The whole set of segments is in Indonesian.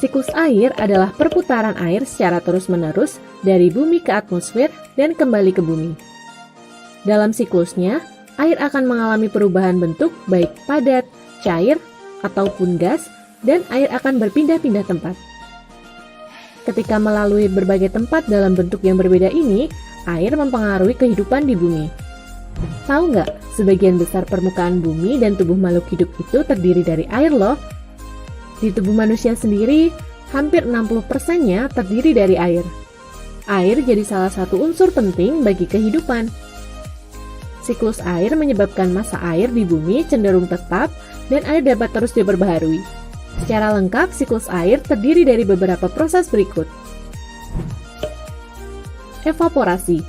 Siklus air adalah perputaran air secara terus-menerus dari bumi ke atmosfer dan kembali ke bumi. Dalam siklusnya, air akan mengalami perubahan bentuk baik padat, cair, ataupun gas, dan air akan berpindah-pindah tempat. Ketika melalui berbagai tempat dalam bentuk yang berbeda ini, air mempengaruhi kehidupan di bumi. Tahu nggak, sebagian besar permukaan bumi dan tubuh makhluk hidup itu terdiri dari air loh. Di tubuh manusia sendiri, hampir 60%-nya terdiri dari air. Air jadi salah satu unsur penting bagi kehidupan. Siklus air menyebabkan massa air di bumi cenderung tetap dan air dapat terus diperbaharui. Secara lengkap, siklus air terdiri dari beberapa proses berikut. Evaporasi.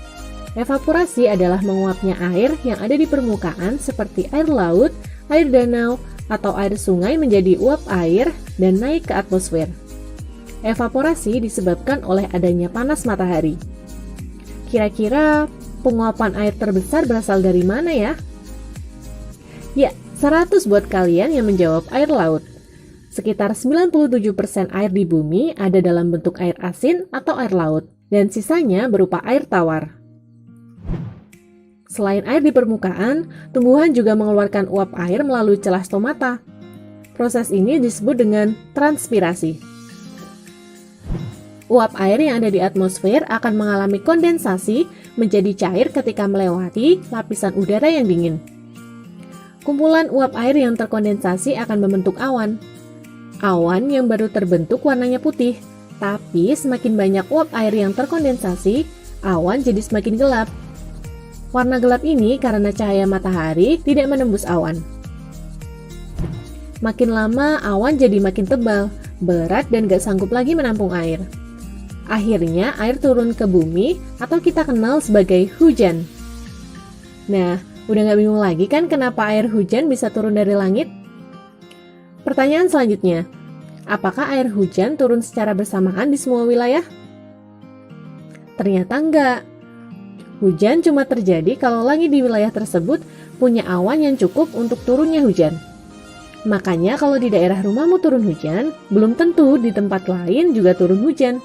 Evaporasi adalah menguapnya air yang ada di permukaan seperti air laut, air danau, atau air sungai menjadi uap air dan naik ke atmosfer. Evaporasi disebabkan oleh adanya panas matahari. Kira-kira penguapan air terbesar berasal dari mana ya? Ya, 100 buat kalian yang menjawab air laut. Sekitar 97% air di bumi ada dalam bentuk air asin atau air laut, dan sisanya berupa air tawar. Selain air di permukaan, tumbuhan juga mengeluarkan uap air melalui celah stomata. Proses ini disebut dengan transpirasi. Uap air yang ada di atmosfer akan mengalami kondensasi menjadi cair ketika melewati lapisan udara yang dingin. Kumpulan uap air yang terkondensasi akan membentuk awan. Awan yang baru terbentuk warnanya putih, tapi semakin banyak uap air yang terkondensasi, awan jadi semakin gelap. Warna gelap ini karena cahaya matahari tidak menembus awan. Makin lama awan jadi makin tebal, berat dan gak sanggup lagi menampung air. Akhirnya air turun ke bumi atau kita kenal sebagai hujan. Nah, udah gak bingung lagi kan kenapa air hujan bisa turun dari langit? Pertanyaan selanjutnya, apakah air hujan turun secara bersamaan di semua wilayah? Ternyata enggak. Hujan cuma terjadi kalau langit di wilayah tersebut punya awan yang cukup untuk turunnya hujan. Makanya kalau di daerah rumahmu turun hujan, belum tentu di tempat lain juga turun hujan.